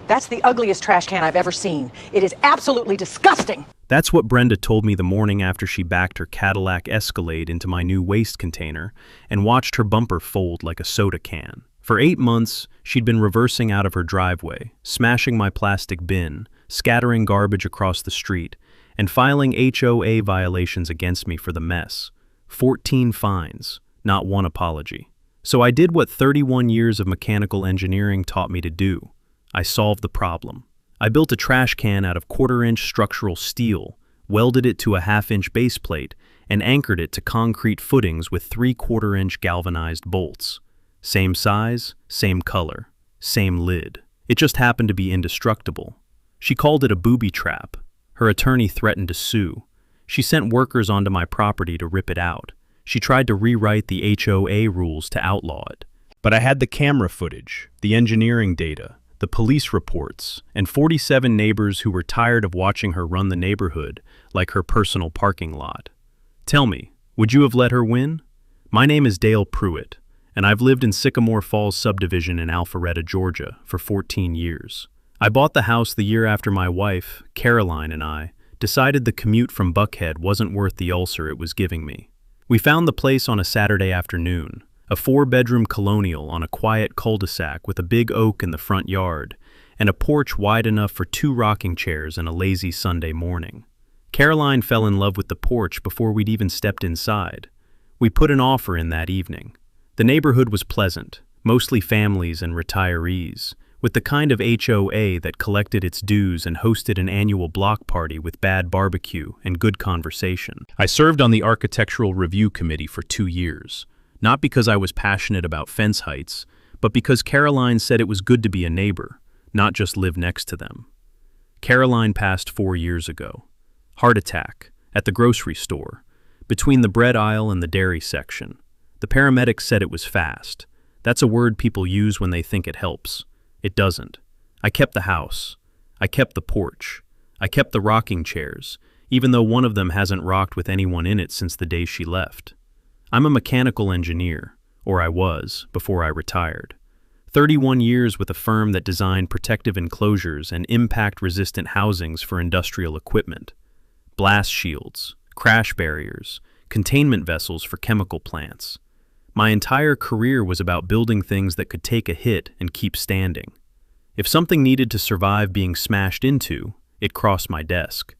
That's the ugliest trash can I've ever seen. It is absolutely disgusting. That's what Brenda told me the morning after she backed her Cadillac Escalade into my new waste container and watched her bumper fold like a soda can. For 8 months, she'd been reversing out of her driveway, smashing my plastic bin, scattering garbage across the street, and filing HOA violations against me for the mess. 14 fines, not one apology. So I did what 31 years of mechanical engineering taught me to do. I solved the problem. I built a trash can out of 1/4-inch structural steel, welded it to a 1/2-inch base plate, and anchored it to concrete footings with 3/4-inch galvanized bolts. Same size, same color, same lid. It just happened to be indestructible. She called it a booby trap. Her attorney threatened to sue. She sent workers onto my property to rip it out. She tried to rewrite the HOA rules to outlaw it. But I had the camera footage, the engineering data, the police reports, and 47 neighbors who were tired of watching her run the neighborhood like her personal parking lot. Tell me, would you have let her win? My name is Dale Pruitt, and I've lived in Sycamore Falls subdivision in Alpharetta, Georgia, for 14 years. I bought the house the year after my wife, Caroline, and I decided the commute from Buckhead wasn't worth the ulcer it was giving me. We found the place on a Saturday afternoon, a 4-bedroom colonial on a quiet cul-de-sac with a big oak in the front yard, and a porch wide enough for 2 rocking chairs and a lazy Sunday morning. Caroline fell in love with the porch before we'd even stepped inside. We put an offer in that evening. The neighborhood was pleasant, mostly families and retirees, with the kind of HOA that collected its dues and hosted an annual block party with bad barbecue and good conversation. I served on the Architectural Review Committee for 2 years, not because I was passionate about fence heights, but because Caroline said it was good to be a neighbor, not just live next to them. Caroline passed 4 years ago. Heart attack, at the grocery store, between the bread aisle and the dairy section. The paramedics said it was fast. That's a word people use when they think it helps. It doesn't. I kept the house. I kept the porch. I kept the rocking chairs, even though one of them hasn't rocked with anyone in it since the day she left. I'm a mechanical engineer, or I was, before I retired. 31 years with a firm that designed protective enclosures and impact-resistant housings for industrial equipment. Blast shields, crash barriers, containment vessels for chemical plants. My entire career was about building things that could take a hit and keep standing. If something needed to survive being smashed into, it crossed my desk.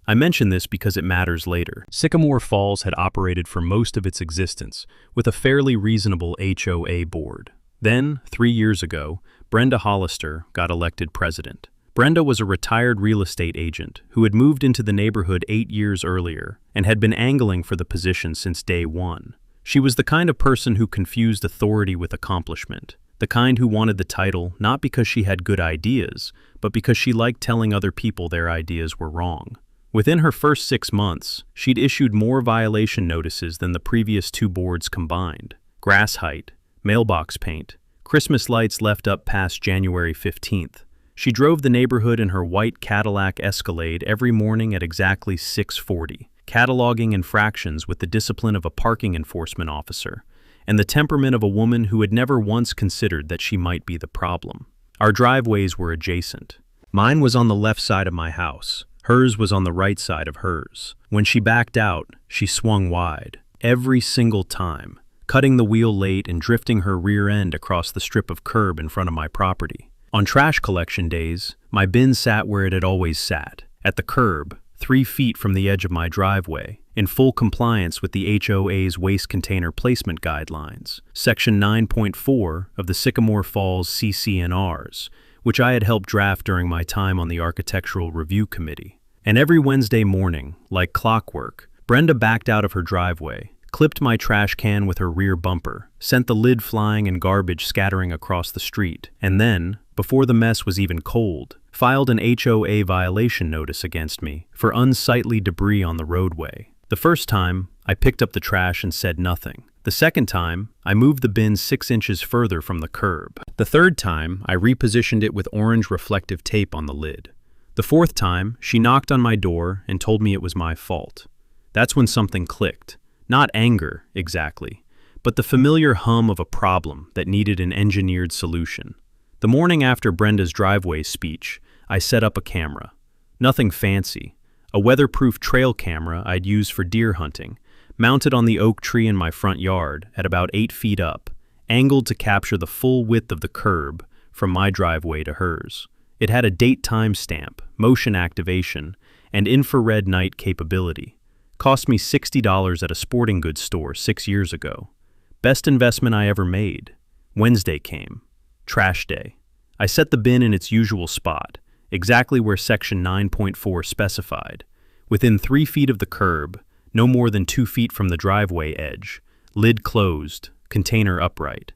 I mention this because it matters later. Sycamore Falls had operated for most of its existence with a fairly reasonable HOA board. Then, 3 years ago, Brenda Hollister got elected president. Brenda was a retired real estate agent who had moved into the neighborhood 8 years earlier and had been angling for the position since day one. She was the kind of person who confused authority with accomplishment, the kind who wanted the title not because she had good ideas, but because she liked telling other people their ideas were wrong. Within her first 6 months, she'd issued more violation notices than the previous 2 boards combined. Grass height, mailbox paint, Christmas lights left up past January 15th. She drove the neighborhood in her white Cadillac Escalade every morning at exactly 6:40. Cataloging infractions with the discipline of a parking enforcement officer and the temperament of a woman who had never once considered that she might be the problem. Our driveways were adjacent. Mine was on the left side of my house. Hers was on the right side of hers. When she backed out, she swung wide, every single time, cutting the wheel late and drifting her rear end across the strip of curb in front of my property. On trash collection days, my bin sat where it had always sat, at the curb, 3 feet from the edge of my driveway, in full compliance with the HOA's waste container placement guidelines, Section 9.4 of the Sycamore Falls CC&Rs, which I had helped draft during my time on the Architectural Review Committee. And every Wednesday morning, like clockwork, Brenda backed out of her driveway, clipped my trash can with her rear bumper, sent the lid flying and garbage scattering across the street, and then, before the mess was even cold, filed an HOA violation notice against me for unsightly debris on the roadway. The first time, I picked up the trash and said nothing. The second time, I moved the bin 6 inches further from the curb. The third time, I repositioned it with orange reflective tape on the lid. The fourth time, she knocked on my door and told me it was my fault. That's when something clicked. Not anger, exactly, but the familiar hum of a problem that needed an engineered solution. The morning after Brenda's driveway speech, I set up a camera. Nothing fancy. A weatherproof trail camera I'd use for deer hunting, mounted on the oak tree in my front yard at about 8 feet up, angled to capture the full width of the curb from my driveway to hers. It had a date timestamp, motion activation, and infrared night capability. Cost me $60 at a sporting goods store 6 years ago. Best investment I ever made. Wednesday came. Trash day. I set the bin in its usual spot, exactly where Section 9.4 specified, within 3 feet of the curb, no more than 2 feet from the driveway edge, lid closed, container upright.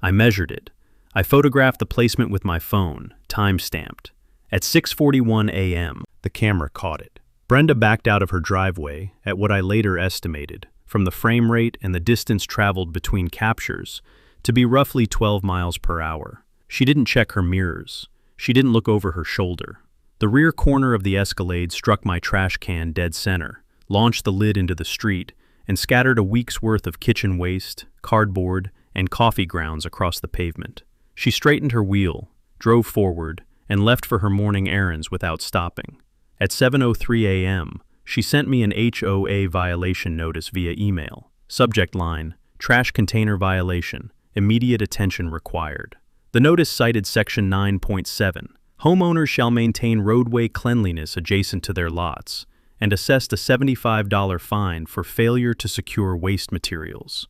I measured it. I photographed the placement with my phone, time-stamped. At 6:41 a.m., the camera caught it. Brenda backed out of her driveway at what I later estimated, from the frame rate and the distance traveled between captures, to be roughly 12 miles per hour. She didn't check her mirrors. She didn't look over her shoulder. The rear corner of the Escalade struck my trash can dead center, launched the lid into the street, and scattered a week's worth of kitchen waste, cardboard, and coffee grounds across the pavement. She straightened her wheel, drove forward, and left for her morning errands without stopping. At 7:03 a.m., she sent me an HOA violation notice via email. Subject line, trash container violation, immediate attention required. The notice cited Section 9.7, homeowners shall maintain roadway cleanliness adjacent to their lots, and assessed a $75 fine for failure to secure waste materials.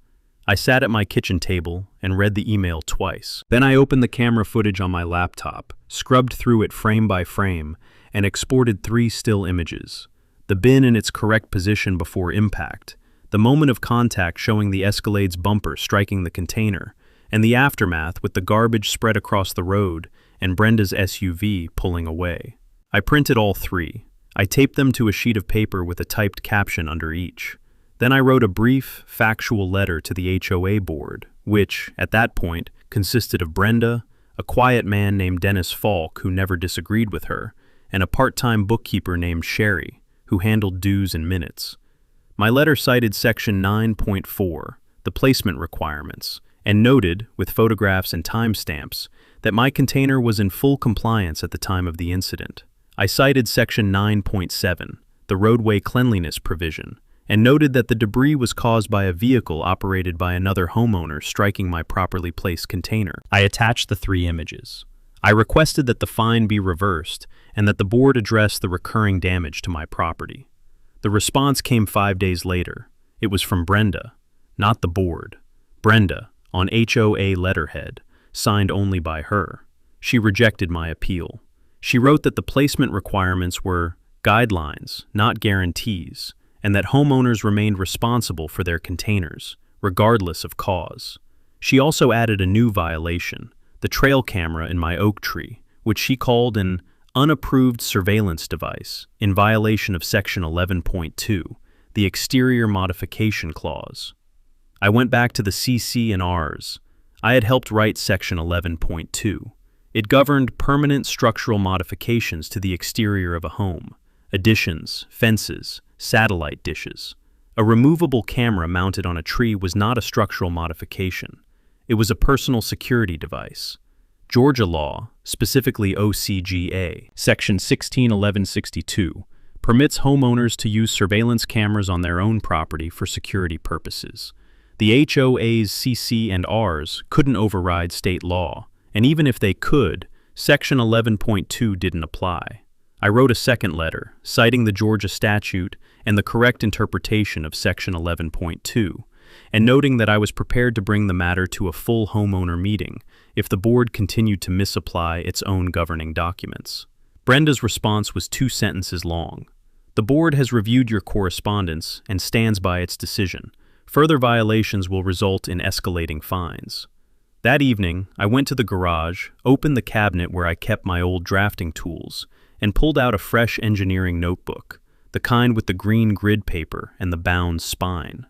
I sat at my kitchen table and read the email twice. Then I opened the camera footage on my laptop, scrubbed through it frame by frame, and exported 3 still images. The bin in its correct position before impact, the moment of contact showing the Escalade's bumper striking the container, and the aftermath with the garbage spread across the road and Brenda's SUV pulling away. I printed all 3. I taped them to a sheet of paper with a typed caption under each. Then I wrote a brief, factual letter to the HOA board, which, at that point, consisted of Brenda, a quiet man named Dennis Falk who never disagreed with her, and a part-time bookkeeper named Sherry, who handled dues and minutes. My letter cited Section 9.4, the placement requirements, and noted, with photographs and timestamps, that my container was in full compliance at the time of the incident. I cited Section 9.7, the roadway cleanliness provision, and noted that the debris was caused by a vehicle operated by another homeowner striking my properly placed container. I attached the 3 images. I requested that the fine be reversed and that the board address the recurring damage to my property. The response came 5 days later. It was from Brenda, not the board. Brenda, on HOA letterhead, signed only by her. She rejected my appeal. She wrote that the placement requirements were guidelines, not guarantees, and that homeowners remained responsible for their containers, regardless of cause. She also added a new violation, the trail camera in my oak tree, which she called an unapproved surveillance device in violation of Section 11.2, the exterior modification clause. I went back to the CC and Rs. I had helped write Section 11.2. It governed permanent structural modifications to the exterior of a home, additions, fences, satellite dishes. A removable camera mounted on a tree was not a structural modification. It was a personal security device. Georgia law, specifically OCGA, Section 161162, permits homeowners to use surveillance cameras on their own property for security purposes. The HOA's CC and Rs couldn't override state law, and even if they could, Section 11.2 didn't apply. I wrote a second letter, citing the Georgia statute and the correct interpretation of Section 11.2, and noting that I was prepared to bring the matter to a full homeowner meeting if the board continued to misapply its own governing documents. Brenda's response was 2 sentences long. The board has reviewed your correspondence and stands by its decision. Further violations will result in escalating fines. That evening, I went to the garage, opened the cabinet where I kept my old drafting tools, and pulled out a fresh engineering notebook, the kind with the green grid paper and the bound spine.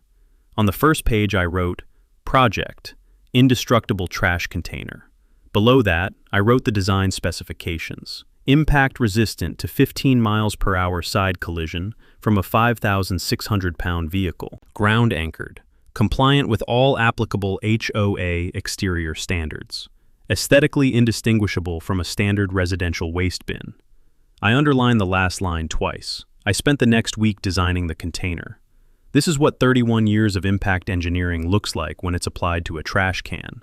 On the first page I wrote, Project, Indestructible Trash Container. Below that, I wrote the design specifications. Impact resistant to 15 miles per hour side collision from a 5,600-pound vehicle. Ground anchored. Compliant with all applicable HOA exterior standards. aesthetically indistinguishable from a standard residential waste bin. I underlined the last line twice. I spent the next week designing the container. This is what 31 years of impact engineering looks like when it's applied to a trash can.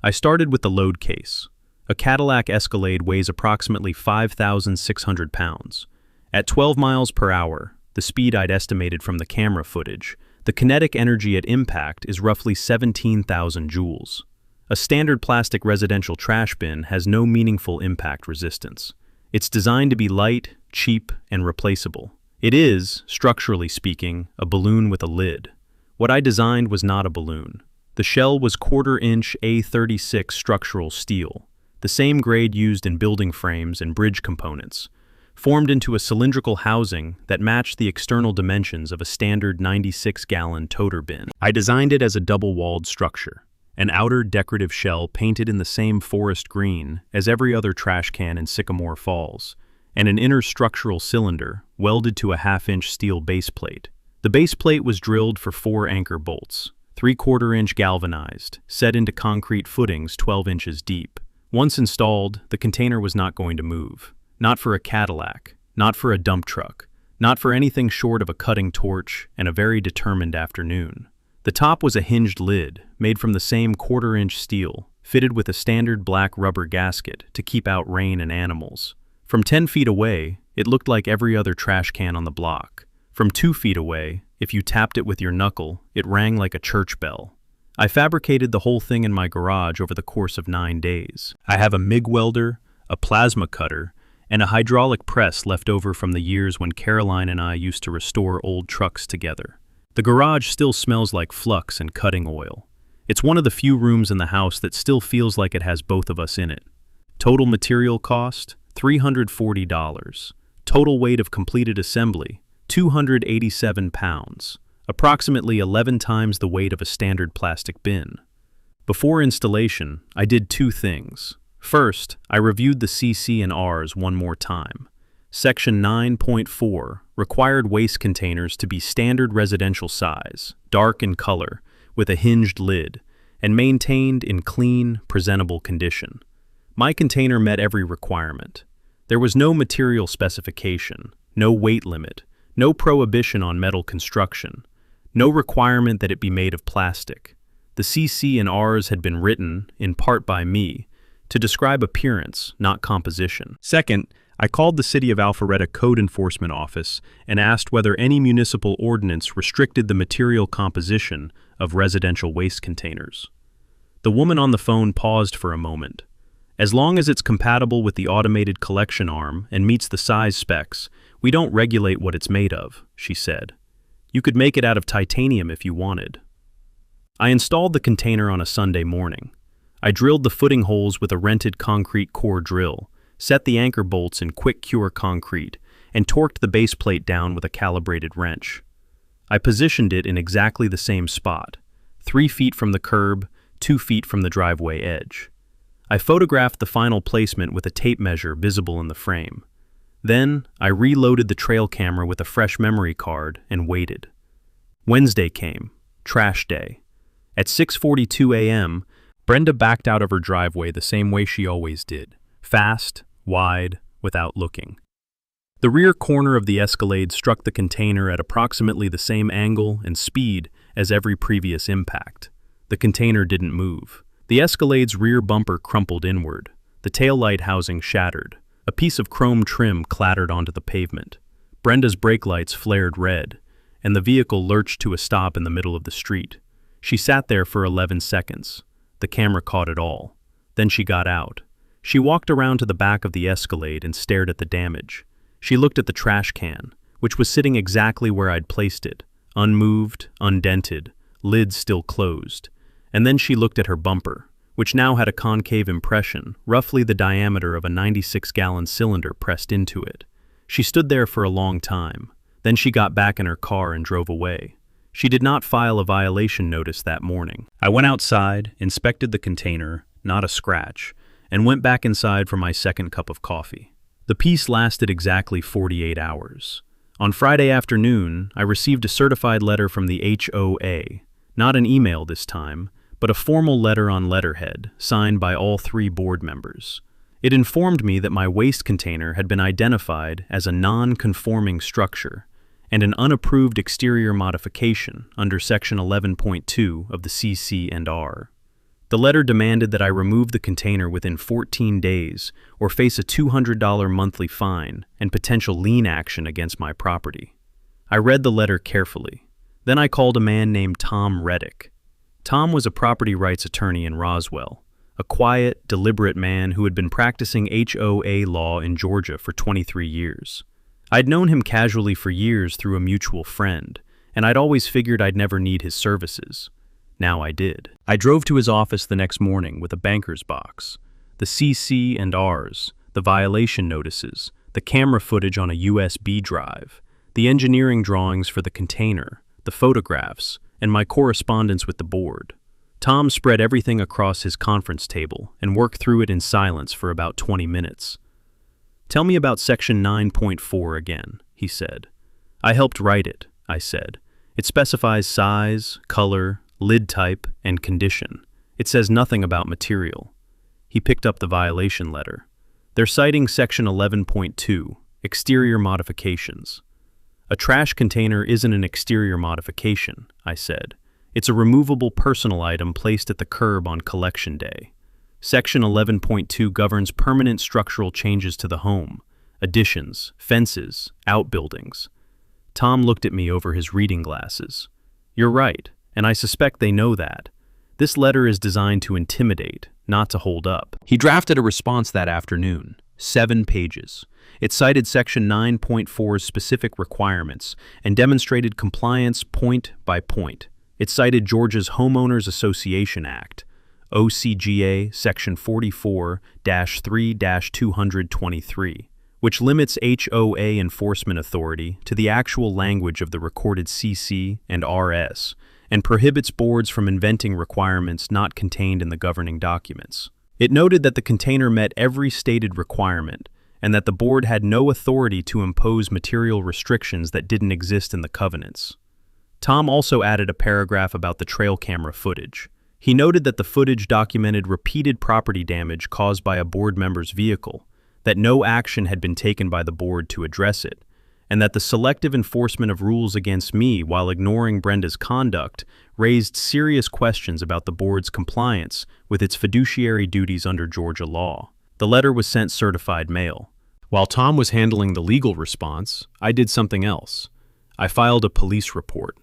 I started with the load case. A Cadillac Escalade weighs approximately 5,600 pounds. At 12 miles per hour, the speed I'd estimated from the camera footage, the kinetic energy at impact is roughly 17,000 joules. A standard plastic residential trash bin has no meaningful impact resistance. It's designed to be light, cheap, and replaceable. It is, structurally speaking, a balloon with a lid. What I designed was not a balloon. The shell was quarter-inch A36 structural steel, the same grade used in building frames and bridge components, formed into a cylindrical housing that matched the external dimensions of a standard 96-gallon toter bin. I designed it as a double-walled structure, an outer decorative shell painted in the same forest green as every other trash can in Sycamore Falls, and an inner structural cylinder welded to a half-inch steel base plate. The base plate was drilled for 4 anchor bolts, 3/4-inch galvanized, set into concrete footings 12 inches deep. Once installed, the container was not going to move. Not for a Cadillac, not for a dump truck, not for anything short of a cutting torch and a very determined afternoon. The top was a hinged lid, made from the same quarter-inch steel, fitted with a standard black rubber gasket to keep out rain and animals. From 10 feet away, it looked like every other trash can on the block. From 2 feet away, if you tapped it with your knuckle, it rang like a church bell. I fabricated the whole thing in my garage over the course of 9 days. I have a MIG welder, a plasma cutter, and a hydraulic press left over from the years when Caroline and I used to restore old trucks together. The garage still smells like flux and cutting oil. It's one of the few rooms in the house that still feels like it has both of us in it. Total material cost, $340. Total weight of completed assembly, 287 pounds. Approximately 11 times the weight of a standard plastic bin. Before installation, I did 2 things. First, I reviewed the CC and Rs one more time. Section 9.4 required waste containers to be standard residential size, dark in color, with a hinged lid, and maintained in clean, presentable condition. My container met every requirement. There was no material specification, no weight limit, no prohibition on metal construction, no requirement that it be made of plastic. The CC and Rs had been written, in part by me, to describe appearance, not composition. Second, I called the City of Alpharetta Code Enforcement Office and asked whether any municipal ordinance restricted the material composition of residential waste containers. The woman on the phone paused for a moment. As long as it's compatible with the automated collection arm and meets the size specs, we don't regulate what it's made of, she said. You could make it out of titanium if you wanted. I installed the container on a Sunday morning. I drilled the footing holes with a rented concrete core drill, set the anchor bolts in quick cure concrete, and torqued the base plate down with a calibrated wrench. I positioned it in exactly the same spot, 3 feet from the curb, 2 feet from the driveway edge. I photographed the final placement with a tape measure visible in the frame. Then, I reloaded the trail camera with a fresh memory card and waited. Wednesday came, trash day. At 6:42 a.m., Brenda backed out of her driveway the same way she always did, fast, wide, without looking. The rear corner of the Escalade struck the container at approximately the same angle and speed as every previous impact. The container didn't move. The Escalade's rear bumper crumpled inward. The taillight housing shattered. A piece of chrome trim clattered onto the pavement. Brenda's brake lights flared red, and the vehicle lurched to a stop in the middle of the street. She sat there for 11 seconds. The camera caught it all. Then she got out. She walked around to the back of the Escalade and stared at the damage. She looked at the trash can, which was sitting exactly where I'd placed it, unmoved, undented, lid still closed. And then she looked at her bumper, which now had a concave impression, roughly the diameter of a 96-gallon cylinder pressed into it. She stood there for a long time. Then she got back in her car and drove away. She did not file a violation notice that morning. I went outside, inspected the container, not a scratch, and went back inside for my second cup of coffee. The piece lasted exactly 48 hours. On Friday afternoon, I received a certified letter from the HOA, not an email this time, but a formal letter on letterhead, signed by all 3 board members. It informed me that my waste container had been identified as a non-conforming structure and an unapproved exterior modification under Section 11.2 of the CC&R. The letter demanded that I remove the container within 14 days or face a $200 monthly fine and potential lien action against my property. I read the letter carefully. Then I called a man named Tom Reddick. Tom was a property rights attorney in Roswell, a quiet, deliberate man who had been practicing HOA law in Georgia for 23 years. I'd known him casually for years through a mutual friend, and I'd always figured I'd never need his services. Now I did. I drove to his office the next morning with a banker's box, the CC&Rs, the violation notices, the camera footage on a USB drive, the engineering drawings for the container, the photographs, and my correspondence with the board. Tom spread everything across his conference table and worked through it in silence for about 20 minutes. "Tell me about Section 9.4 again," he said. "I helped write it," I said. "It specifies size, color, lid type, and condition. It says nothing about material." He picked up the violation letter. "They're citing Section 11.2, exterior modifications." "A trash container isn't an exterior modification," I said. "It's a removable personal item placed at the curb on collection day. Section 11.2 governs permanent structural changes to the home, additions, fences, outbuildings." Tom looked at me over his reading glasses. "You're right, and I suspect they know that. This letter is designed to intimidate, not to hold up." He drafted a response that afternoon, 7 pages. It cited Section 9.4's specific requirements and demonstrated compliance point by point. It cited Georgia's Homeowners Association Act, OCGA Section 44-3-223, which limits HOA enforcement authority to the actual language of the recorded CC and RS, and prohibits boards from inventing requirements not contained in the governing documents. It noted that the container met every stated requirement, and that the board had no authority to impose material restrictions that didn't exist in the covenants. Tom also added a paragraph about the trail camera footage. He noted that the footage documented repeated property damage caused by a board member's vehicle, that no action had been taken by the board to address it, and that the selective enforcement of rules against me while ignoring Brenda's conduct raised serious questions about the board's compliance with its fiduciary duties under Georgia law. The letter was sent certified mail. While Tom was handling the legal response, I did something else. I filed a police report.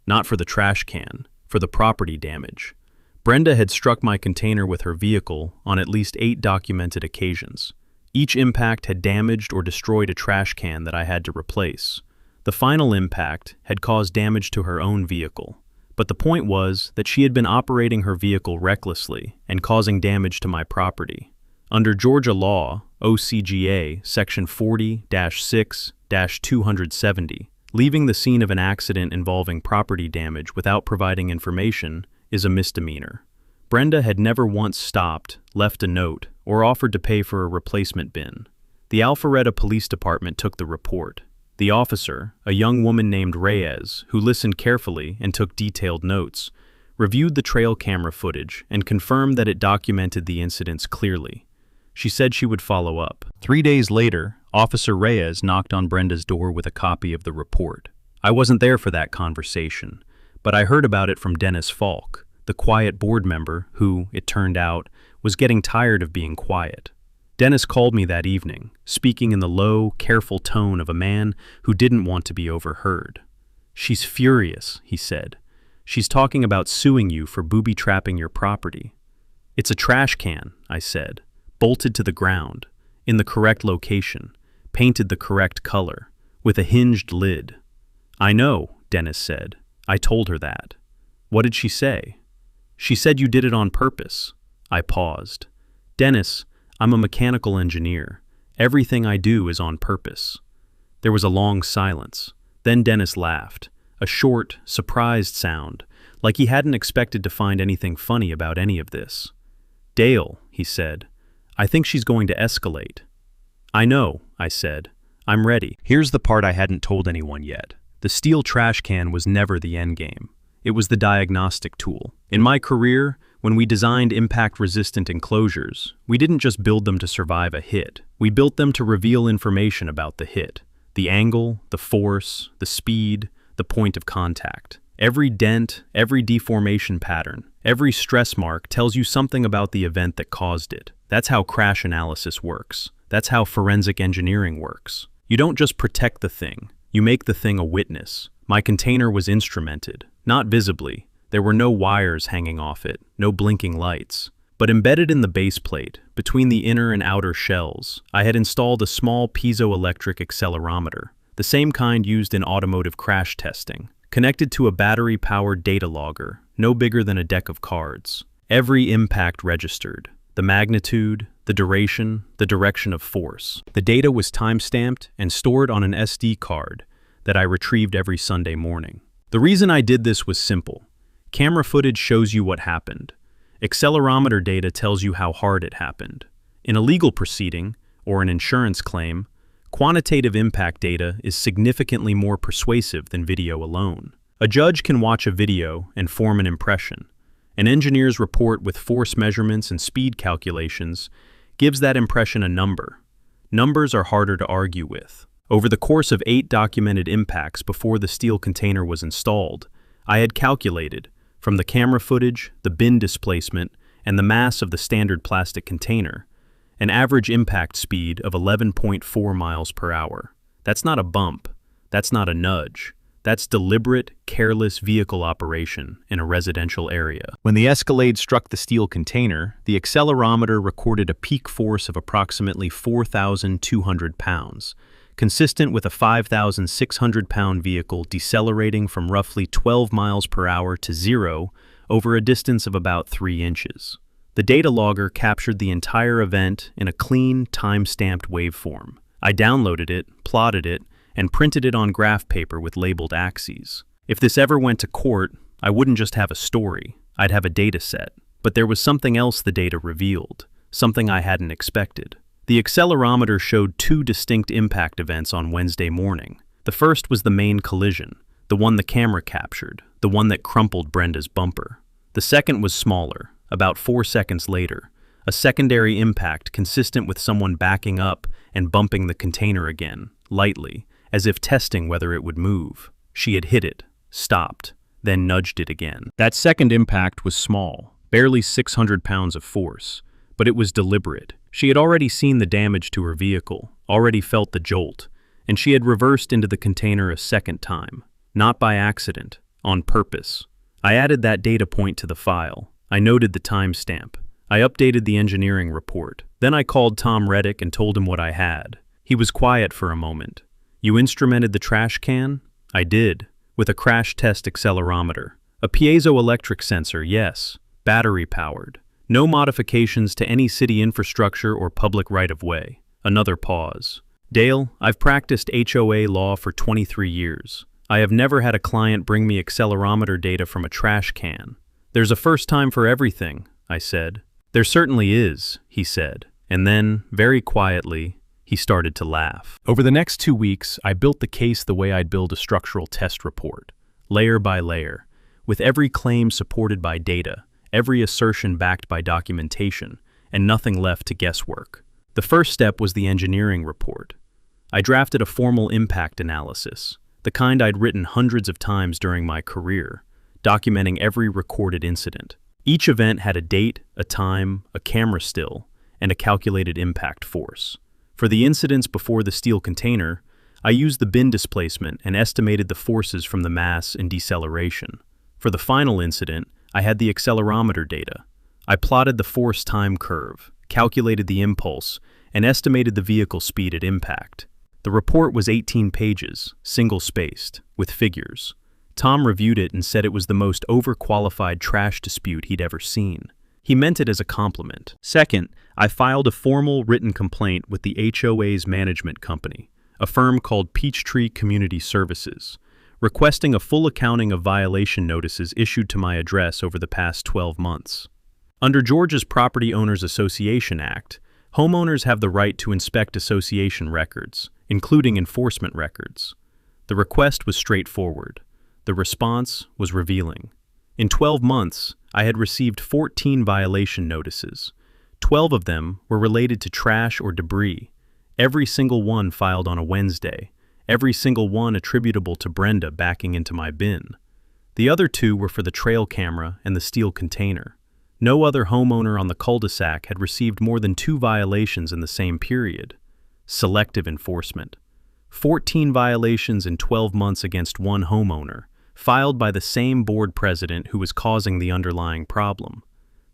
Not for the trash can, for the property damage. Brenda had struck my container with her vehicle on at least 8 documented occasions. Each impact had damaged or destroyed a trash can that I had to replace. The final impact had caused damage to her own vehicle, but the point was that she had been operating her vehicle recklessly and causing damage to my property. Under Georgia law, OCGA Section 40-6-270, leaving the scene of an accident involving property damage without providing information is a misdemeanor. Brenda had never once stopped, left a note, or offered to pay for a replacement bin. The Alpharetta Police Department took the report. The officer, a young woman named Reyes, who listened carefully and took detailed notes, reviewed the trail camera footage and confirmed that it documented the incidents clearly. She said she would follow up. 3 days later, Officer Reyes knocked on Brenda's door with a copy of the report. I wasn't there for that conversation, but I heard about it from Dennis Falk, the quiet board member who, it turned out, was getting tired of being quiet. Dennis called me that evening, speaking in the low, careful tone of a man who didn't want to be overheard. "She's furious," he said. "She's talking about suing you for booby-trapping your property." "It's a trash can," I said, "bolted to the ground, in the correct location, painted the correct color, with a hinged lid." "I know," Dennis said. "I told her that." "What did she say?" "She said you did it on purpose." I paused. "Dennis, I'm a mechanical engineer. Everything I do is on purpose." There was a long silence. Then Dennis laughed, a short, surprised sound, like he hadn't expected to find anything funny about any of this. "Dale," he said, "I think she's going to escalate." "I know," I said. "I'm ready." Here's the part I hadn't told anyone yet. The steel trash can was never the endgame. It was the diagnostic tool. In my career, when we designed impact-resistant enclosures, we didn't just build them to survive a hit. We built them to reveal information about the hit: the angle, the force, the speed, the point of contact. Every dent, every deformation pattern, every stress mark tells you something about the event that caused it. That's how crash analysis works. That's how forensic engineering works. You don't just protect the thing, you make the thing a witness. My container was instrumented, not visibly. There were no wires hanging off it, no blinking lights. But embedded in the base plate, between the inner and outer shells, I had installed a small piezoelectric accelerometer, the same kind used in automotive crash testing, connected to a battery-powered data logger, no bigger than a deck of cards. Every impact registered: the magnitude, the duration, the direction of force. The data was time-stamped and stored on an SD card that I retrieved every Sunday morning. The reason I did this was simple. Camera footage shows you what happened. Accelerometer data tells you how hard it happened. In a legal proceeding, or an insurance claim, quantitative impact data is significantly more persuasive than video alone. A judge can watch a video and form an impression. An engineer's report with force measurements and speed calculations gives that impression a number. Numbers are harder to argue with. Over the course of 8 documented impacts before the steel container was installed, I had calculated, from the camera footage, the bin displacement, and the mass of the standard plastic container, an average impact speed of 11.4 miles per hour. That's not a bump. That's not a nudge. That's deliberate, careless vehicle operation in a residential area. When the Escalade struck the steel container, the accelerometer recorded a peak force of approximately 4,200 pounds, consistent with a 5,600-pound vehicle decelerating from roughly 12 miles per hour to 0 over a distance of about 3 inches. The data logger captured the entire event in a clean, time-stamped waveform. I downloaded it, plotted it, and printed it on graph paper with labeled axes. If this ever went to court, I wouldn't just have a story, I'd have a data set. But there was something else the data revealed, something I hadn't expected. The accelerometer showed 2 distinct impact events on Wednesday morning. The first was the main collision, the one the camera captured, the one that crumpled Brenda's bumper. The second was smaller, about 4 seconds later, a secondary impact consistent with someone backing up and bumping the container again, lightly, as if testing whether it would move. She had hit it, stopped, then nudged it again. That second impact was small, barely 600 pounds of force, but it was deliberate. She had already seen the damage to her vehicle, already felt the jolt, and she had reversed into the container a second time. Not by accident, on purpose. I added that data point to the file. I noted the timestamp. I updated the engineering report. Then I called Tom Reddick and told him what I had. He was quiet for a moment. "You instrumented the trash can?" "I did, with a crash test accelerometer. A piezoelectric sensor, yes, battery-powered. No modifications to any city infrastructure or public right-of-way." Another pause. "Dale, I've practiced HOA law for 23 years. I have never had a client bring me accelerometer data from a trash can." "There's a first time for everything," I said. "There certainly is," he said, and then, very quietly, he started to laugh. Over the next 2 weeks, I built the case the way I'd build a structural test report, layer by layer, with every claim supported by data, every assertion backed by documentation, and nothing left to guesswork. The first step was the engineering report. I drafted a formal impact analysis, the kind I'd written hundreds of times during my career, documenting every recorded incident. Each event had a date, a time, a camera still, and a calculated impact force. For the incidents before the steel container, I used the bin displacement and estimated the forces from the mass and deceleration. For the final incident, I had the accelerometer data. I plotted the force time curve, calculated the impulse, and estimated the vehicle speed at impact. The report was 18 pages, single-spaced, with figures. Tom reviewed it and said it was the most overqualified trash dispute he'd ever seen. He meant it as a compliment. Second, I filed a formal written complaint with the HOA's management company, a firm called Peachtree Community Services, requesting a full accounting of violation notices issued to my address over the past 12 months. Under Georgia's Property Owners Association Act, homeowners have the right to inspect association records, including enforcement records. The request was straightforward. The response was revealing. In 12 months, I had received 14 violation notices. 12 of them were related to trash or debris, every single one filed on a Wednesday, every single one attributable to Brenda backing into my bin. The other 2 were for the trail camera and the steel container. No other homeowner on the cul-de-sac had received more than 2 violations in the same period. Selective enforcement. 14 violations in 12 months against one homeowner, filed by the same board president who was causing the underlying problem.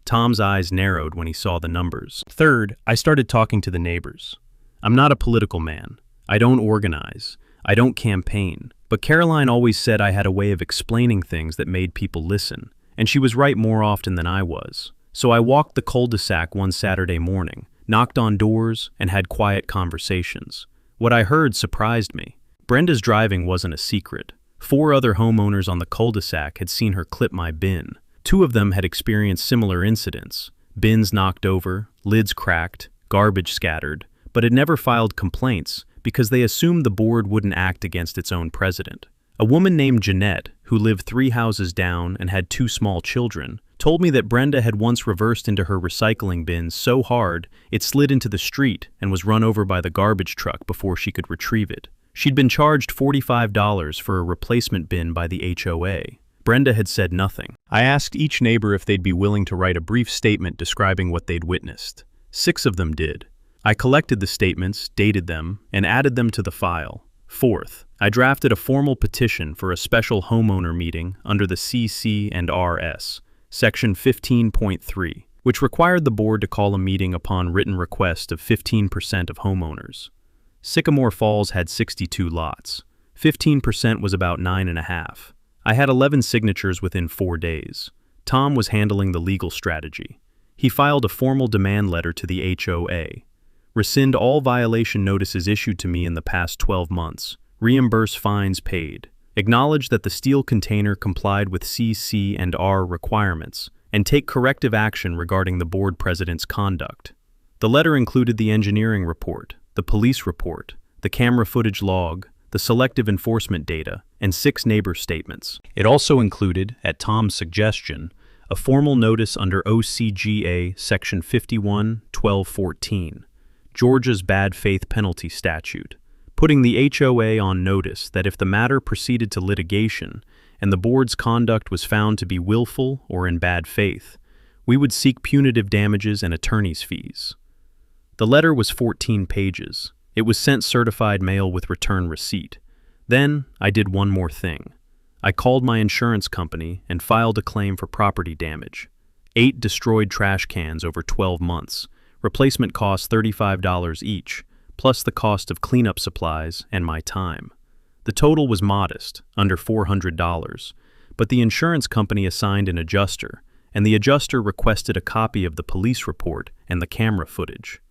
Tom's eyes narrowed when he saw the numbers. Third, I started talking to the neighbors. I'm not a political man. I don't organize. I don't campaign. But Caroline always said I had a way of explaining things that made people listen, and she was right more often than I was. So I walked the cul-de-sac one Saturday morning, knocked on doors, and had quiet conversations. What I heard surprised me. Brenda's driving wasn't a secret. 4 other homeowners on the cul-de-sac had seen her clip my bin. 2 of them had experienced similar incidents. Bins knocked over, lids cracked, garbage scattered, but had never filed complaints because they assumed the board wouldn't act against its own president. A woman named Jeanette, who lived 3 houses down and had 2 small children, told me that Brenda had once reversed into her recycling bin so hard it slid into the street and was run over by the garbage truck before she could retrieve it. She'd been charged $45 for a replacement bin by the HOA. Brenda had said nothing. I asked each neighbor if they'd be willing to write a brief statement describing what they'd witnessed. 6 of them did. I collected the statements, dated them, and added them to the file. Fourth, I drafted a formal petition for a special homeowner meeting under the CC&RS, Section 15.3, which required the board to call a meeting upon written request of 15% of homeowners. Sycamore Falls had 62 lots. 15% was about 9.5. I had 11 signatures within 4 days. Tom was handling the legal strategy. He filed a formal demand letter to the HOA. Rescind all violation notices issued to me in the past 12 months. Reimburse fines paid. Acknowledge that the steel container complied with CC&R requirements, and take corrective action regarding the board president's conduct. The letter included the engineering report, the police report, the camera footage log, the selective enforcement data, and 6 neighbor statements. It also included, at Tom's suggestion, a formal notice under OCGA Section 51-1214, Georgia's bad faith penalty statute, putting the HOA on notice that if the matter proceeded to litigation and the board's conduct was found to be willful or in bad faith, we would seek punitive damages and attorney's fees. The letter was 14 pages. It was sent certified mail with return receipt. Then I did one more thing. I called my insurance company and filed a claim for property damage. 8 destroyed trash cans over 12 months. Replacement costs $35 each, plus the cost of cleanup supplies and my time. The total was modest, under $400, but the insurance company assigned an adjuster, and the adjuster requested a copy of the police report and the camera footage.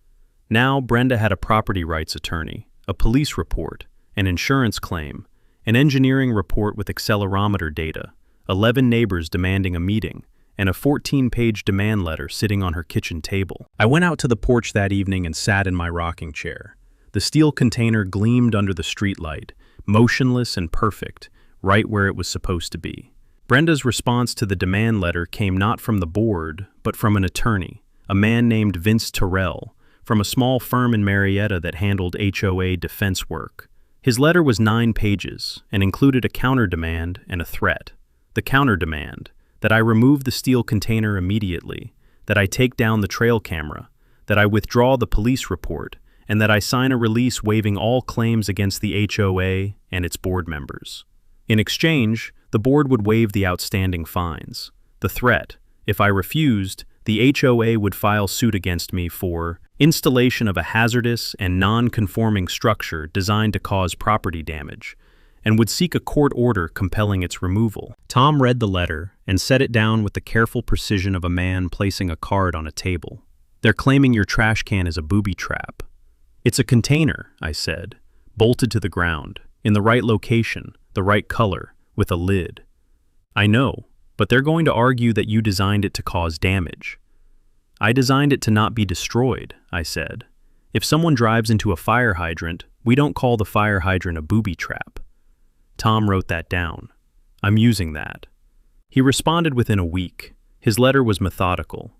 Now Brenda had a property rights attorney, a police report, an insurance claim, an engineering report with accelerometer data, 11 neighbors demanding a meeting, and a 14-page demand letter sitting on her kitchen table. I went out to the porch that evening and sat in my rocking chair. The steel container gleamed under the streetlight, motionless and perfect, right where it was supposed to be. Brenda's response to the demand letter came not from the board, but from an attorney, a man named Vince Terrell, from a small firm in Marietta that handled HOA defense work. His letter was 9 pages and included a counter-demand and a threat. The counter-demand: that I remove the steel container immediately, that I take down the trail camera, that I withdraw the police report, and that I sign a release waiving all claims against the HOA and its board members. In exchange, the board would waive the outstanding fines. The threat: if I refused, the HOA would file suit against me for installation of a hazardous and non-conforming structure designed to cause property damage, and would seek a court order compelling its removal. Tom read the letter and set it down with the careful precision of a man placing a card on a table. They're claiming your trash can is a booby trap. It's a container, I said, bolted to the ground, in the right location, the right color, with a lid. I know, but they're going to argue that you designed it to cause damage. I designed it to not be destroyed, I said. If someone drives into a fire hydrant, we don't call the fire hydrant a booby trap. Tom wrote that down. I'm using that. He responded within a week. His letter was methodical.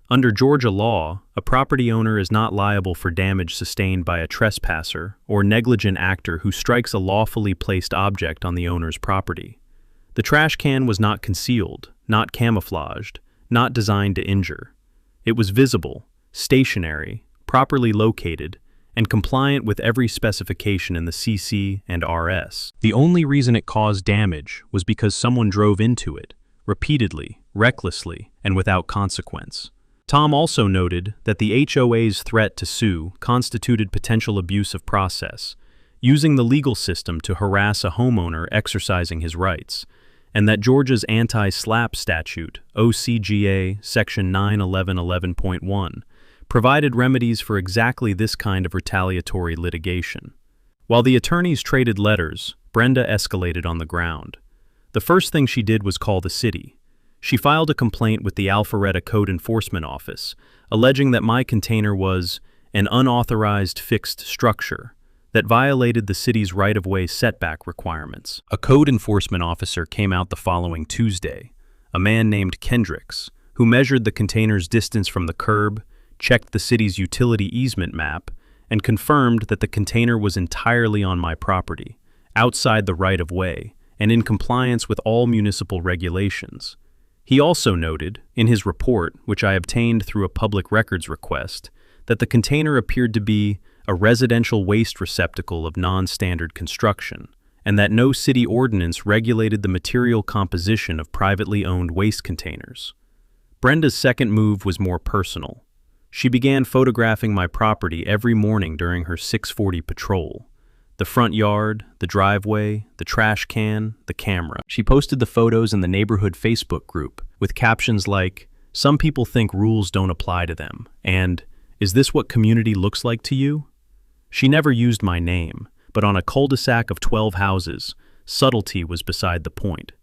Under Georgia law, a property owner is not liable for damage sustained by a trespasser or negligent actor who strikes a lawfully placed object on the owner's property. The trash can was not concealed, not camouflaged, not designed to injure. It was visible, stationary, properly located, and compliant with every specification in the CC and RS. The only reason it caused damage was because someone drove into it, repeatedly, recklessly, and without consequence. Tom also noted that the HOA's threat to sue constituted potential abuse of process, using the legal system to harass a homeowner exercising his rights, and that Georgia's anti-SLAPP statute, OCGA Section 91111.1, provided remedies for exactly this kind of retaliatory litigation. While the attorneys traded letters, Brenda escalated on the ground. The first thing she did was call the city. She filed a complaint with the Alpharetta Code Enforcement Office, alleging that my container was an unauthorized fixed structure that violated the city's right-of-way setback requirements. A code enforcement officer came out the following Tuesday, a man named Kendricks, who measured the container's distance from the curb, checked the city's utility easement map, and confirmed that the container was entirely on my property, outside the right-of-way, and in compliance with all municipal regulations. He also noted, in his report, which I obtained through a public records request, that the container appeared to be a residential waste receptacle of non-standard construction, and that no city ordinance regulated the material composition of privately owned waste containers. Brenda's second move was more personal. She began photographing my property every morning during her 6:40 patrol. The front yard, the driveway, the trash can, the camera. She posted the photos in the neighborhood Facebook group with captions like, "Some people think rules don't apply to them," and "Is this what community looks like to you?" She never used my name, but on a cul-de-sac of 12 houses, subtlety was beside the point.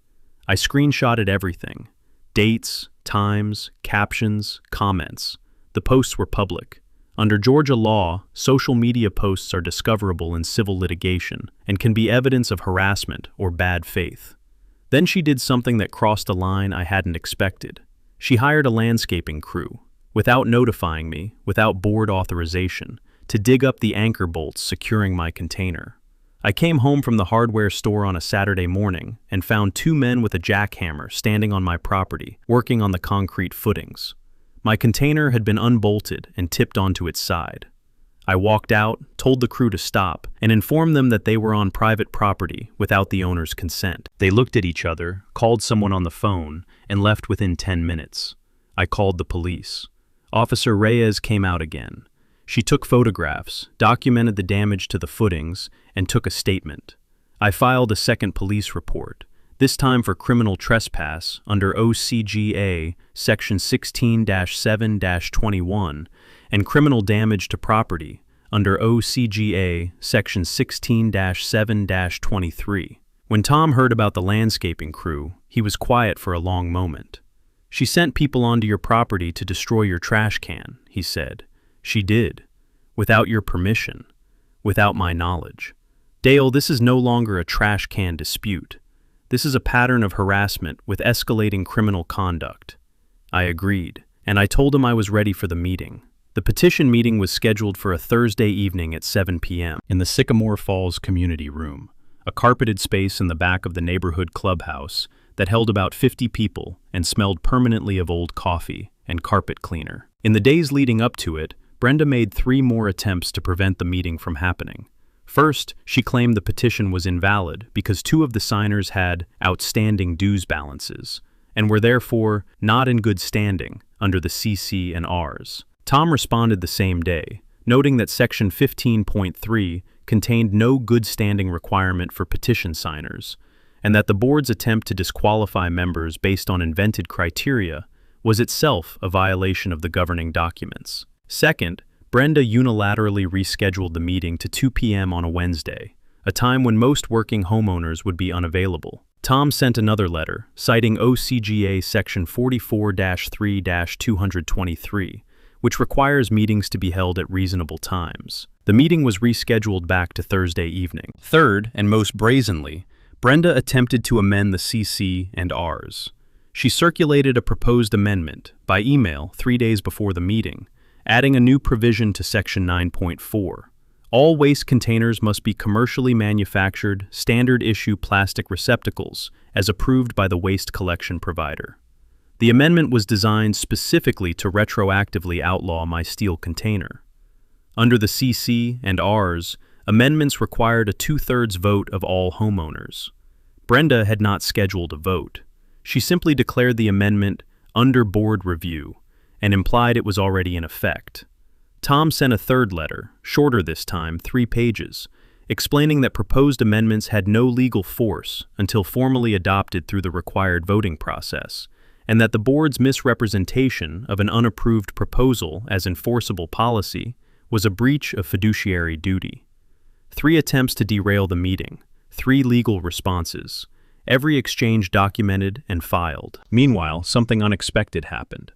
I screenshotted everything: dates, times, captions, comments. The posts were public. Under Georgia law, social media posts are discoverable in civil litigation and can be evidence of harassment or bad faith. Then she did something that crossed a line I hadn't expected. She hired a landscaping crew, without notifying me, without board authorization, to dig up the anchor bolts securing my container. I came home from the hardware store on a Saturday morning and found two men with a jackhammer standing on my property, working on the concrete footings. My container had been unbolted and tipped onto its side. I walked out, told the crew to stop, and informed them that they were on private property without the owner's consent. They looked at each other, called someone on the phone, and left within 10 minutes. I called the police. Officer Reyes came out again. She took photographs, documented the damage to the footings, and took a statement. I filed a second police report, this time for criminal trespass under OCGA Section 16-7-21 and criminal damage to property under OCGA Section 16-7-23. When Tom heard about the landscaping crew, he was quiet for a long moment. "She sent people onto your property to destroy your trash can," he said. "She did. Without your permission. Without my knowledge. Dale, this is no longer a trash can dispute. This is a pattern of harassment with escalating criminal conduct." I agreed, and I told him I was ready for the meeting. The petition meeting was scheduled for a Thursday evening at 7 p.m. in the Sycamore Falls Community Room, a carpeted space in the back of the neighborhood clubhouse that held about 50 people and smelled permanently of old coffee and carpet cleaner. In the days leading up to it, Brenda made 3 more attempts to prevent the meeting from happening. First, she claimed the petition was invalid because 2 of the signers had outstanding dues balances and were therefore not in good standing under the CC and Rs. Tom responded the same day, noting that Section 15.3 contained no good standing requirement for petition signers, and that the board's attempt to disqualify members based on invented criteria was itself a violation of the governing documents. Second, Brenda unilaterally rescheduled the meeting to 2 p.m. on a Wednesday, a time when most working homeowners would be unavailable. Tom sent another letter, citing OCGA Section 44-3-223, which requires meetings to be held at reasonable times. The meeting was rescheduled back to Thursday evening. Third, and most brazenly, Brenda attempted to amend the CC and Rs. She circulated a proposed amendment by email 3 days before the meeting, adding a new provision to Section 9.4. All waste containers must be commercially manufactured, standard-issue plastic receptacles, as approved by the waste collection provider. The amendment was designed specifically to retroactively outlaw my steel container. Under the CC and Rs, amendments required a 2/3 vote of all homeowners. Brenda had not scheduled a vote. She simply declared the amendment under board review and implied it was already in effect. Tom sent a third letter, shorter this time, 3 pages, explaining that proposed amendments had no legal force until formally adopted through the required voting process, and that the board's misrepresentation of an unapproved proposal as enforceable policy was a breach of fiduciary duty. 3 attempts to derail the meeting, 3 legal responses, every exchange documented and filed. Meanwhile, something unexpected happened.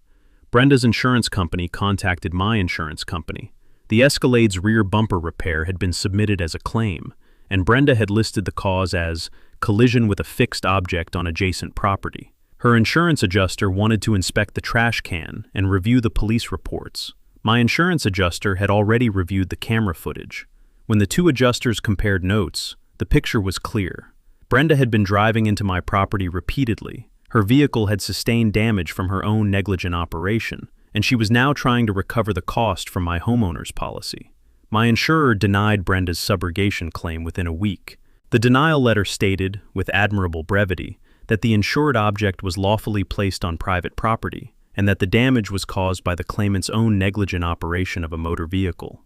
Brenda's insurance company contacted my insurance company. The Escalade's rear bumper repair had been submitted as a claim, and Brenda had listed the cause as collision with a fixed object on adjacent property. Her insurance adjuster wanted to inspect the trash can and review the police reports. My insurance adjuster had already reviewed the camera footage. When the 2 adjusters compared notes, the picture was clear. Brenda had been driving into my property repeatedly. Her vehicle had sustained damage from her own negligent operation, and she was now trying to recover the cost from my homeowner's policy. My insurer denied Brenda's subrogation claim within a week. The denial letter stated, with admirable brevity, that the insured object was lawfully placed on private property, and that the damage was caused by the claimant's own negligent operation of a motor vehicle.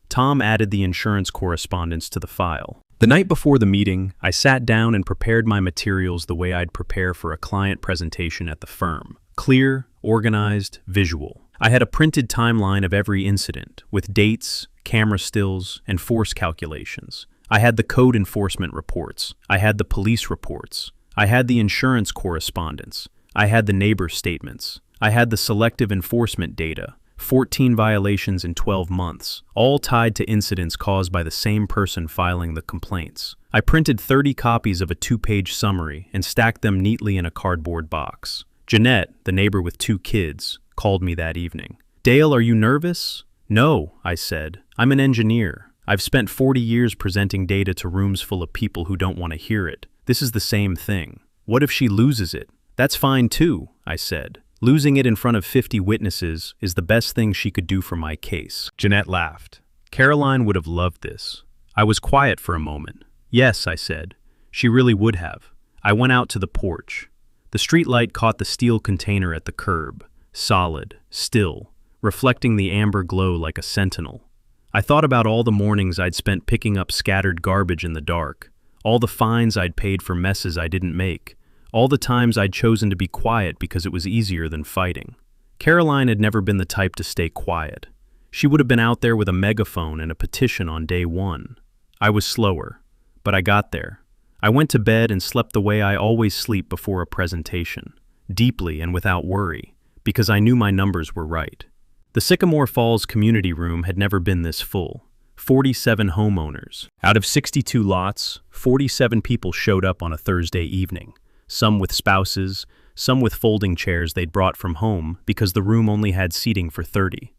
Tom added the insurance correspondence to the file. The night before the meeting, I sat down and prepared my materials the way I'd prepare for a client presentation at the firm. Clear, organized, visual. I had a printed timeline of every incident, with dates, camera stills, and force calculations. I had the code enforcement reports. I had the police reports. I had the insurance correspondence. I had the neighbor statements. I had the selective enforcement data. 14 violations in 12 months, all tied to incidents caused by the same person filing the complaints. I printed 30 copies of a 2-page summary and stacked them neatly in a cardboard box. Jeanette, the neighbor with 2 kids, called me that evening. "Dale, are you nervous?" "No," I said. "I'm an engineer. I've spent 40 years presenting data to rooms full of people who don't want to hear it. This is the same thing. What if she loses it?" "That's fine too," I said. "Losing it in front of 50 witnesses is the best thing she could do for my case." Jeanette laughed. Caroline would have loved this. I was quiet for a moment. "Yes," I said. "She really would have." I went out to the porch. The streetlight caught the steel container at the curb, solid, still, reflecting the amber glow like a sentinel. I thought about all the mornings I'd spent picking up scattered garbage in the dark, all the fines I'd paid for messes I didn't make, all the times I'd chosen to be quiet because it was easier than fighting. Caroline had never been the type to stay quiet. She would have been out there with a megaphone and a petition on day 1. I was slower, but I got there. I went to bed and slept the way I always sleep before a presentation, deeply and without worry, because I knew my numbers were right. The Sycamore Falls community room had never been this full. 47 homeowners. Out of 62 lots, 47 people showed up on a Thursday evening. Some with spouses, some with folding chairs they'd brought from home because the room only had seating for 30.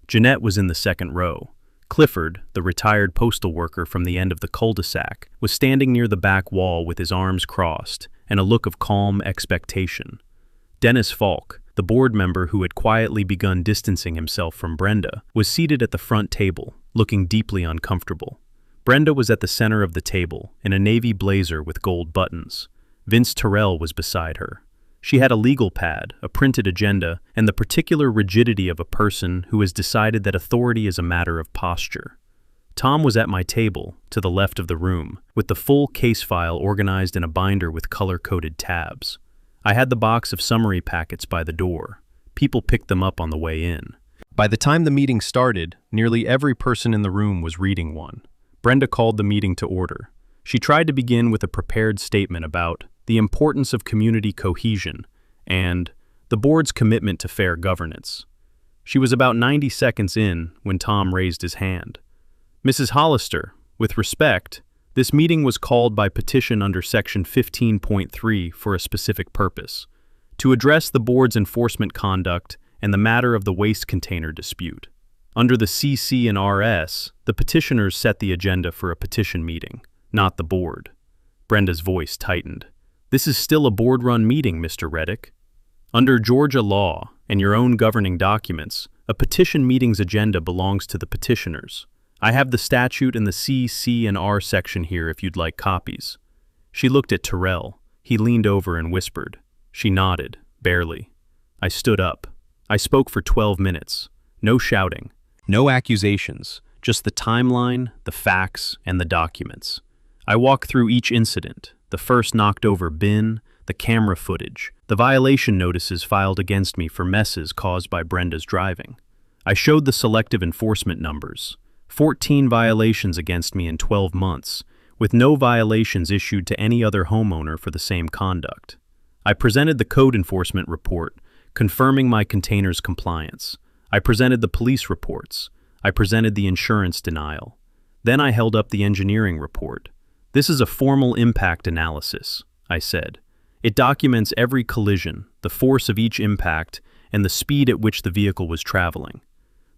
Jeanette was in the second row. Clifford, the retired postal worker from the end of the cul-de-sac, was standing near the back wall with his arms crossed and a look of calm expectation. Dennis Falk, the board member who had quietly begun distancing himself from Brenda, was seated at the front table, looking deeply uncomfortable. Brenda was at the center of the table, in a navy blazer with gold buttons. Vince Terrell was beside her. She had a legal pad, a printed agenda, and the particular rigidity of a person who has decided that authority is a matter of posture. Tom was at my table, to the left of the room, with the full case file organized in a binder with color-coded tabs. I had the box of summary packets by the door. People picked them up on the way in. By the time the meeting started, nearly every person in the room was reading one. Brenda called the meeting to order. She tried to begin with a prepared statement about the importance of community cohesion and the board's commitment to fair governance. She was about 90 seconds in when Tom raised his hand. "Mrs. Hollister, with respect, this meeting was called by petition under Section 15.3 for a specific purpose. to address the board's enforcement conduct and the matter of the waste container dispute. Under the CC and RS, the petitioners set the agenda for a petition meeting, not the board. Brenda's voice tightened. This is still a board-run meeting, Mr. Reddick. Under Georgia law and your own governing documents, a petition meeting's agenda belongs to the petitioners. I have the statute in the C, C, and R section here if you'd like copies. She looked at Terrell. He leaned over and whispered. She nodded, barely. I stood up. I spoke for 12 minutes. No shouting. No accusations. Just the timeline, the facts, and the documents. I walked through each incident. The first knocked-over bin, the camera footage, the violation notices filed against me for messes caused by Brenda's driving. I showed the selective enforcement numbers. 14 violations against me in 12 months, with no violations issued to any other homeowner for the same conduct. I presented the code enforcement report, confirming my container's compliance. I presented the police reports. I presented the insurance denial. Then I held up the engineering report. This is a formal impact analysis, I said. It documents every collision, the force of each impact, and the speed at which the vehicle was traveling.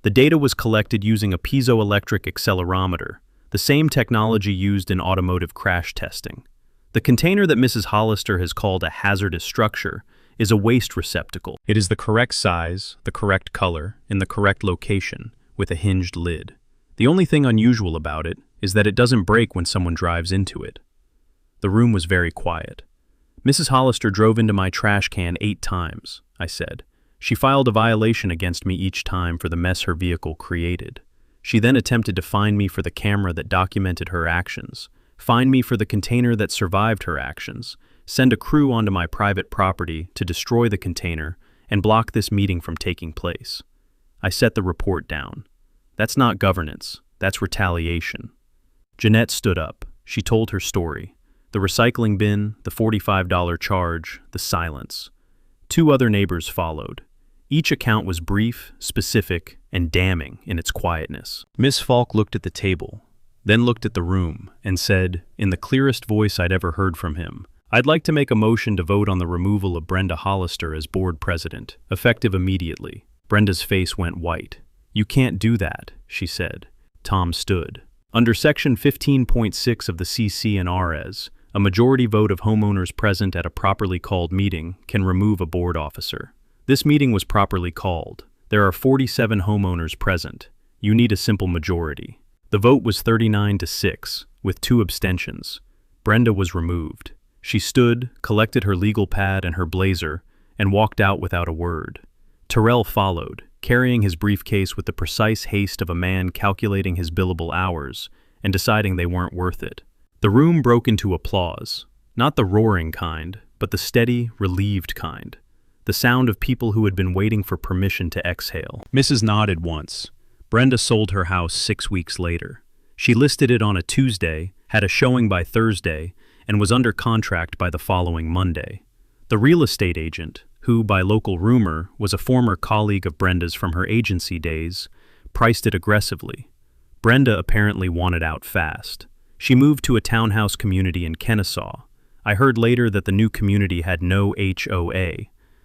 The data was collected using a piezoelectric accelerometer, the same technology used in automotive crash testing. The container that Mrs. Hollister has called a hazardous structure is a waste receptacle. It is the correct size, the correct color, in the correct location, with a hinged lid. The only thing unusual about it is that it doesn't break when someone drives into it. The room was very quiet. Mrs. Hollister drove into my trash can 8 times, I said. She filed a violation against me each time for the mess her vehicle created. She then attempted to fine me for the camera that documented her actions, fine me for the container that survived her actions, send a crew onto my private property to destroy the container, and block this meeting from taking place. I set the report down. That's not governance, that's retaliation. Jeanette stood up. She told her story. The recycling bin, the $45 charge, the silence. 2 other neighbors followed. Each account was brief, specific, and damning in its quietness. Miss Falk looked at the table, then looked at the room, and said, in the clearest voice I'd ever heard from him, I'd like to make a motion to vote on the removal of Brenda Hollister as board president, effective immediately. Brenda's face went white. You can't do that, she said. Tom stood. Under Section 15.6 of the CC and RS, a majority vote of homeowners present at a properly called meeting can remove a board officer. This meeting was properly called. There are 47 homeowners present. You need a simple majority. The vote was 39-6, with 2 abstentions. Brenda was removed. She stood, collected her legal pad and her blazer, and walked out without a word. Terrell followed, carrying his briefcase with the precise haste of a man calculating his billable hours and deciding they weren't worth it. The room broke into applause, not the roaring kind, but the steady, relieved kind. The sound of people who had been waiting for permission to exhale. Mrs. nodded once. Brenda sold her house 6 weeks later. She listed it on a Tuesday, had a showing by Thursday, and was under contract by the following Monday. The real estate agent, who, by local rumor, was a former colleague of Brenda's from her agency days, priced it aggressively. Brenda apparently wanted out fast. She moved to a townhouse community in Kennesaw. I heard later that the new community had no HOA.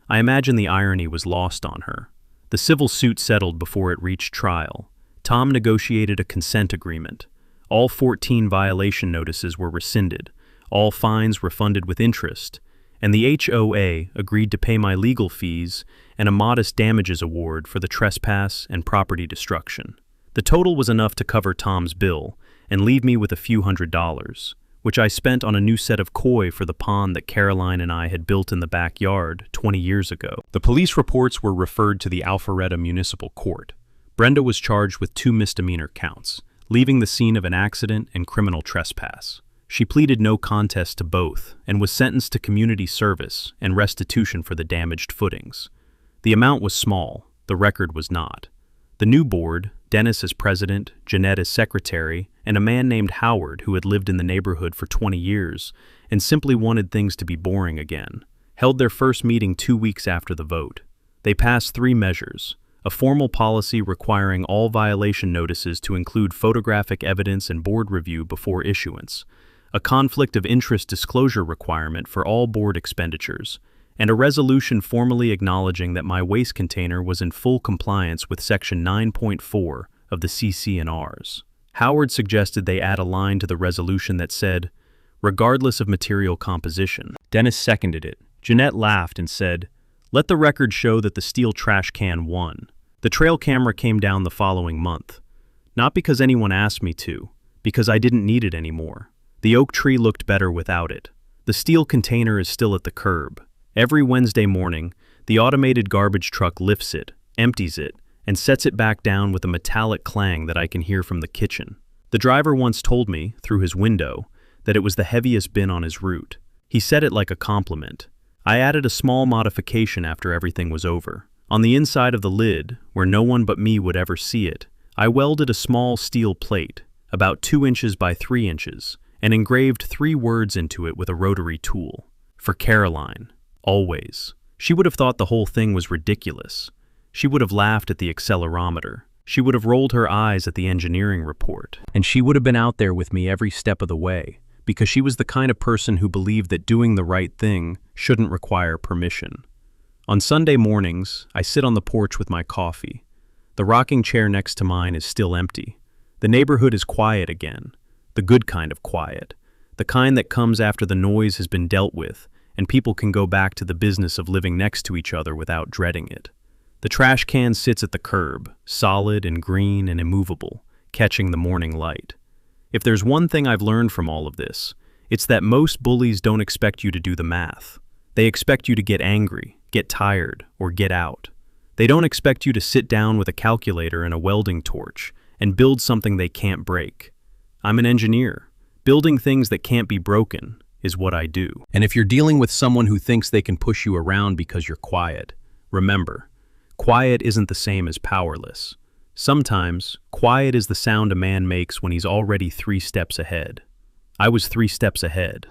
I imagine the irony was lost on her. The civil suit settled before it reached trial. Tom negotiated a consent agreement. All 14 violation notices were rescinded, all fines refunded with interest, and the HOA agreed to pay my legal fees and a modest damages award for the trespass and property destruction. The total was enough to cover Tom's bill and leave me with a few $100s, which I spent on a new set of koi for the pond that Caroline and I had built in the backyard 20 years ago. The police reports were referred to the Alpharetta Municipal Court. Brenda was charged with 2 misdemeanor counts, leaving the scene of an accident and criminal trespass. She pleaded no contest to both and was sentenced to community service and restitution for the damaged footings. The amount was small, the record was not. The new board, Dennis as president, Jeanette as secretary, and a man named Howard who had lived in the neighborhood for 20 years and simply wanted things to be boring again, held their first meeting 2 weeks after the vote. They passed 3 measures: a formal policy requiring all violation notices to include photographic evidence and board review before issuance, a conflict of interest disclosure requirement for all board expenditures, and a resolution formally acknowledging that my waste container was in full compliance with Section 9.4 of the CC&Rs. Howard suggested they add a line to the resolution that said, regardless of material composition. Dennis seconded it. Jeanette laughed and said, let the record show that the steel trash can won. The trail camera came down the following month. Not because anyone asked me to, because I didn't need it anymore. The oak tree looked better without it. The steel container is still at the curb. Every Wednesday morning, the automated garbage truck lifts it, empties it, and sets it back down with a metallic clang that I can hear from the kitchen. The driver once told me, through his window, that it was the heaviest bin on his route. He said it like a compliment. I added a small modification after everything was over. On the inside of the lid, where no one but me would ever see it, I welded a small steel plate, about 2 inches by 3 inches, and engraved 3 words into it with a rotary tool. For Caroline. Always. She would have thought the whole thing was ridiculous. She would have laughed at the accelerometer. She would have rolled her eyes at the engineering report. And she would have been out there with me every step of the way, because she was the kind of person who believed that doing the right thing shouldn't require permission. On Sunday mornings, I sit on the porch with my coffee. The rocking chair next to mine is still empty. The neighborhood is quiet again. The good kind of quiet. The kind that comes after the noise has been dealt with, and people can go back to the business of living next to each other without dreading it. The trash can sits at the curb, solid and green and immovable, catching the morning light. If there's one thing I've learned from all of this, it's that most bullies don't expect you to do the math. They expect you to get angry, get tired, or get out. They don't expect you to sit down with a calculator and a welding torch and build something they can't break. I'm an engineer. Building things that can't be broken is what I do. And if you're dealing with someone who thinks they can push you around because you're quiet, remember, quiet isn't the same as powerless. Sometimes, quiet is the sound a man makes when he's already 3 steps ahead. I was 3 steps ahead.